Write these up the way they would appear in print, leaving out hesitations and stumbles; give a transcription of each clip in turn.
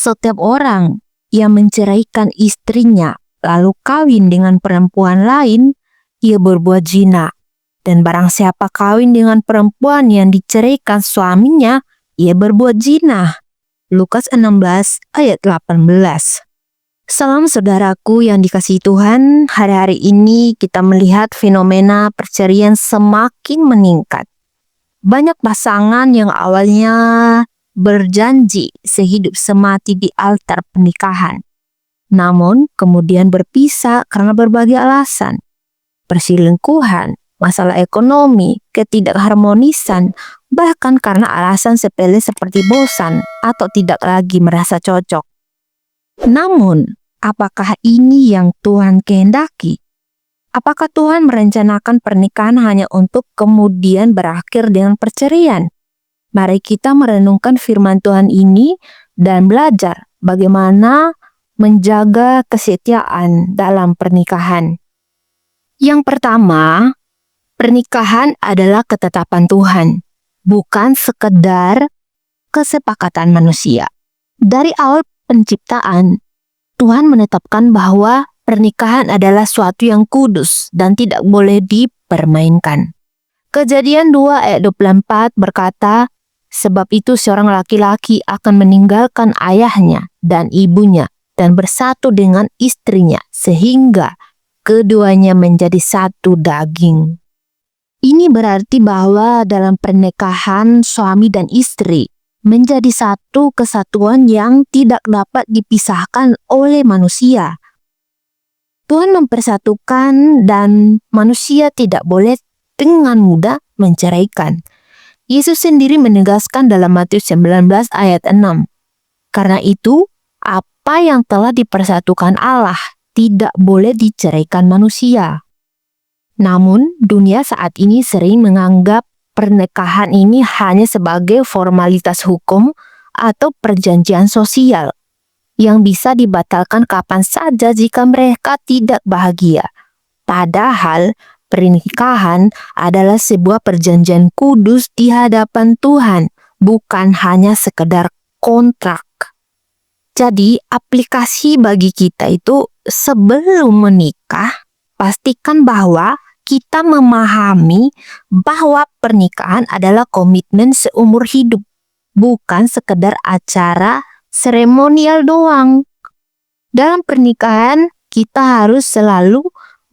Setiap orang yang menceraikan istrinya lalu kawin dengan perempuan lain, ia berbuat zina. Dan barang siapa kawin dengan perempuan yang diceraikan suaminya, ia berbuat zina. Lukas 16 ayat 18. Salam saudaraku yang dikasihi Tuhan, hari-hari ini kita melihat fenomena perceraian semakin meningkat. Banyak pasangan yang awalnya berjanji sehidup semati di altar pernikahan, namun kemudian berpisah karena berbagai alasan. Perselingkuhan, masalah ekonomi, ketidakharmonisan, bahkan karena alasan sepele seperti bosan atau tidak lagi merasa cocok. Namun, apakah ini yang Tuhan kehendaki? Apakah Tuhan merencanakan pernikahan hanya untuk kemudian berakhir dengan perceraian? Mari kita merenungkan firman Tuhan ini dan belajar bagaimana menjaga kesetiaan dalam pernikahan. Yang pertama, pernikahan adalah ketetapan Tuhan, bukan sekedar kesepakatan manusia. Dari awal penciptaan, Tuhan menetapkan bahwa pernikahan adalah suatu yang kudus dan tidak boleh dipermainkan. Kejadian 2 ayat 24 berkata, sebab itu seorang laki-laki akan meninggalkan ayahnya dan ibunya dan bersatu dengan istrinya sehingga keduanya menjadi satu daging. Ini berarti bahwa dalam pernikahan suami dan istri menjadi satu kesatuan yang tidak dapat dipisahkan oleh manusia. Tuhan mempersatukan dan manusia tidak boleh dengan mudah menceraikan. Yesus sendiri menegaskan dalam Matius 19 ayat 6. Karena itu, apa yang telah dipersatukan Allah tidak boleh diceraikan manusia. Namun, dunia saat ini sering menganggap pernikahan ini hanya sebagai formalitas hukum atau perjanjian sosial yang bisa dibatalkan kapan saja jika mereka tidak bahagia. Padahal pernikahan adalah sebuah perjanjian kudus di hadapan Tuhan, bukan hanya sekedar kontrak. Jadi aplikasi bagi kita itu sebelum menikah, pastikan bahwa kita memahami bahwa pernikahan adalah komitmen seumur hidup, bukan sekedar acara seremonial doang. Dalam pernikahan, kita harus selalu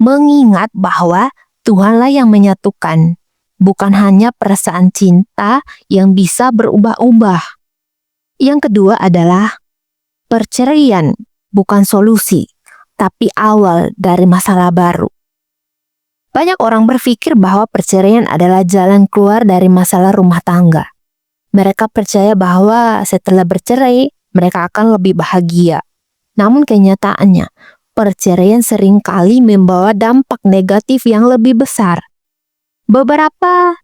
mengingat bahwa Tuhanlah yang menyatukan, bukan hanya perasaan cinta yang bisa berubah-ubah. Yang kedua adalah perceraian bukan solusi, tapi awal dari masalah baru. Banyak orang berpikir bahwa perceraian adalah jalan keluar dari masalah rumah tangga. Mereka percaya bahwa setelah bercerai, mereka akan lebih bahagia. Namun kenyataannya, perceraian seringkali membawa dampak negatif yang lebih besar. Beberapa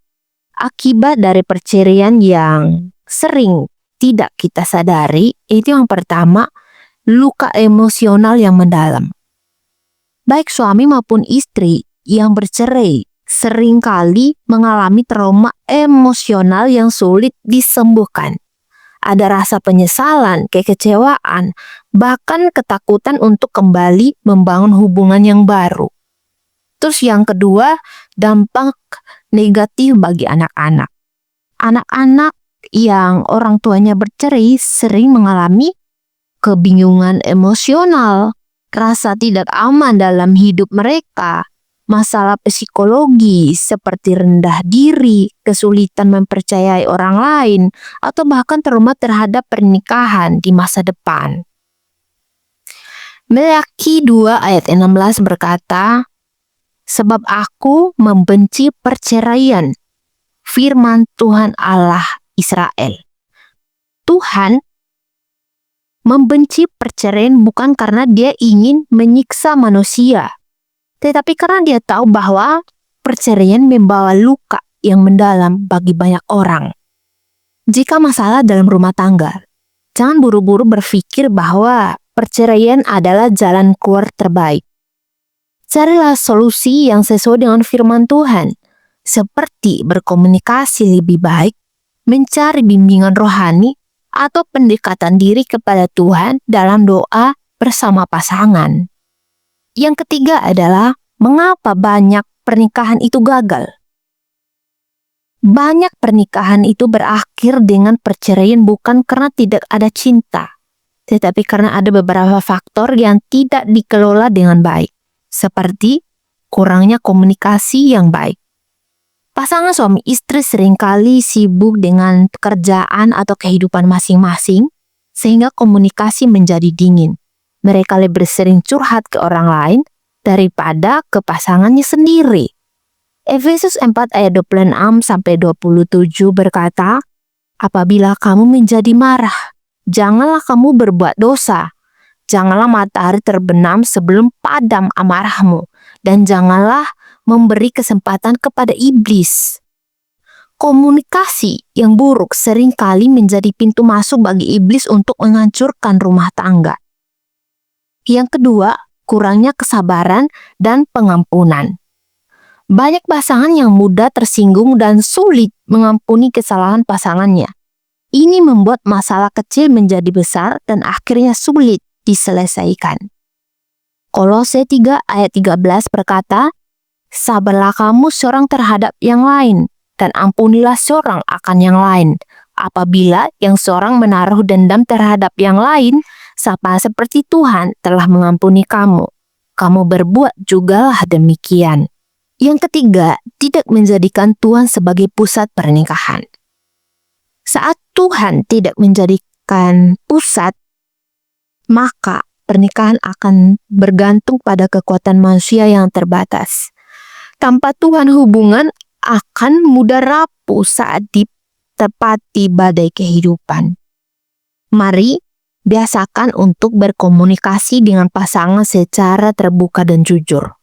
akibat dari perceraian yang sering tidak kita sadari, itu yang pertama, luka emosional yang mendalam. Baik suami maupun istri yang bercerai seringkali mengalami trauma emosional yang sulit disembuhkan. Ada rasa penyesalan, kekecewaan, bahkan ketakutan untuk kembali membangun hubungan yang baru. Terus yang kedua, dampak negatif bagi anak-anak. Anak-anak yang orang tuanya bercerai sering mengalami kebingungan emosional, rasa tidak aman dalam hidup mereka, masalah psikologi seperti rendah diri, kesulitan mempercayai orang lain, atau bahkan trauma terhadap pernikahan di masa depan. Meleakhi 2 ayat 16 berkata, sebab aku membenci perceraian, firman Tuhan Allah Israel. Tuhan membenci perceraian bukan karena dia ingin menyiksa manusia, tetapi karena dia tahu bahwa perceraian membawa luka yang mendalam bagi banyak orang. Jika masalah dalam rumah tangga, jangan buru-buru berpikir bahwa perceraian adalah jalan keluar terbaik. Carilah solusi yang sesuai dengan firman Tuhan, seperti berkomunikasi lebih baik, mencari bimbingan rohani, atau pendekatan diri kepada Tuhan dalam doa bersama pasangan. Yang ketiga adalah mengapa banyak pernikahan itu gagal. Banyak pernikahan itu berakhir dengan perceraian bukan karena tidak ada cinta, tetapi karena ada beberapa faktor yang tidak dikelola dengan baik, seperti kurangnya komunikasi yang baik. Pasangan suami istri seringkali sibuk dengan pekerjaan atau kehidupan masing-masing, sehingga komunikasi menjadi dingin. Mereka lebih sering curhat ke orang lain daripada ke pasangannya sendiri. Efesus 4 ayat 26-27 berkata, apabila kamu menjadi marah, janganlah kamu berbuat dosa. Janganlah matahari terbenam sebelum padam amarahmu, dan janganlah memberi kesempatan kepada iblis. Komunikasi yang buruk seringkali menjadi pintu masuk bagi iblis untuk menghancurkan rumah tangga. Yang kedua, kurangnya kesabaran dan pengampunan. Banyak pasangan yang mudah tersinggung dan sulit mengampuni kesalahan pasangannya. Ini membuat masalah kecil menjadi besar dan akhirnya sulit diselesaikan. Kolose 3 ayat 13 berkata, sabarlah kamu seorang terhadap yang lain, dan ampunilah seorang akan yang lain. Apabila yang seorang menaruh dendam terhadap yang lain, sama seperti Tuhan telah mengampuni kamu, kamu berbuat jugalah demikian. Yang ketiga, tidak menjadikan Tuhan sebagai pusat pernikahan. Saat Tuhan tidak menjadikan pusat, maka pernikahan akan bergantung pada kekuatan manusia yang terbatas. Tanpa Tuhan, hubungan akan mudah rapuh saat ditepati badai kehidupan. Mari biasakan untuk berkomunikasi dengan pasangan secara terbuka dan jujur.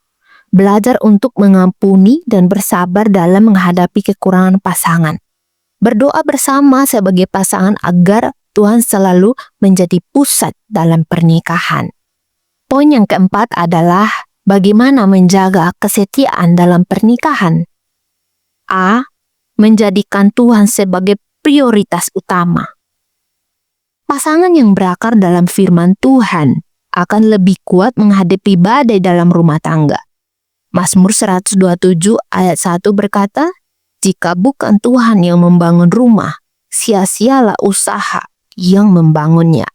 Belajar untuk mengampuni dan bersabar dalam menghadapi kekurangan pasangan. Berdoa bersama sebagai pasangan agar Tuhan selalu menjadi pusat dalam pernikahan. Poin yang keempat adalah bagaimana menjaga kesetiaan dalam pernikahan. A. Menjadikan Tuhan sebagai prioritas utama. Pasangan yang berakar dalam firman Tuhan akan lebih kuat menghadapi badai dalam rumah tangga. Mazmur 127 ayat 1 berkata, jika bukan Tuhan yang membangun rumah, sia-sialah usaha yang membangunnya.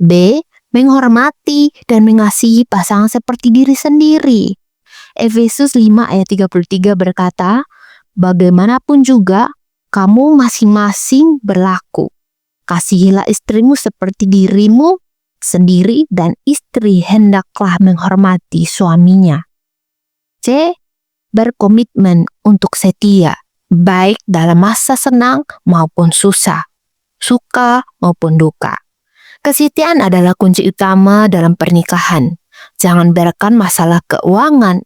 B. Menghormati dan mengasihi pasangan seperti diri sendiri. Efesus 5 ayat 33 berkata, bagaimanapun juga kamu masing-masing berlaku. Kasihilah istrimu seperti dirimu sendiri dan istri hendaklah menghormati suaminya. C. Berkomitmen untuk setia, baik dalam masa senang maupun susah, suka maupun duka. Kesetiaan adalah kunci utama dalam pernikahan. Jangan biarkan masalah keuangan,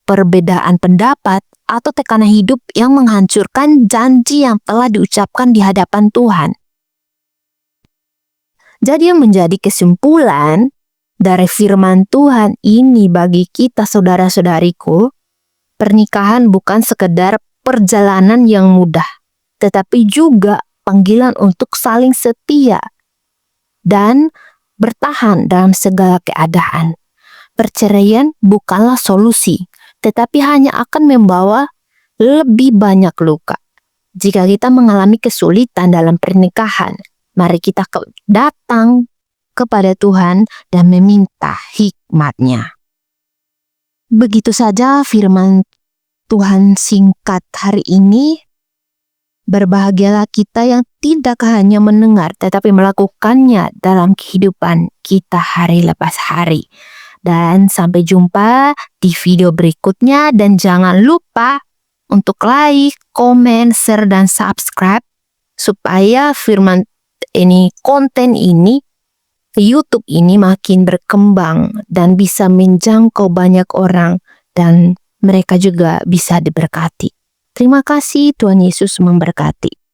perbedaan pendapat, atau tekanan hidup yang menghancurkan janji yang telah diucapkan di hadapan Tuhan. Jadi yang menjadi kesimpulan dari firman Tuhan ini bagi kita saudara-saudariku, pernikahan bukan sekedar perjalanan yang mudah, tetapi juga panggilan untuk saling setia dan bertahan dalam segala keadaan. Perceraian bukanlah solusi, tetapi hanya akan membawa lebih banyak luka. Jika kita mengalami kesulitan dalam pernikahan, mari kita datang kepada Tuhan dan meminta hikmat-Nya. Begitu saja firman Tuhan singkat hari ini. Berbahagialah kita yang tidak hanya mendengar tetapi melakukannya dalam kehidupan kita hari lepas hari. Dan sampai jumpa di video berikutnya, dan jangan lupa untuk like, komen, share, dan subscribe supaya konten ini YouTube ini makin berkembang dan bisa menjangkau banyak orang dan mereka juga bisa diberkati. Terima kasih, Tuhan Yesus memberkati.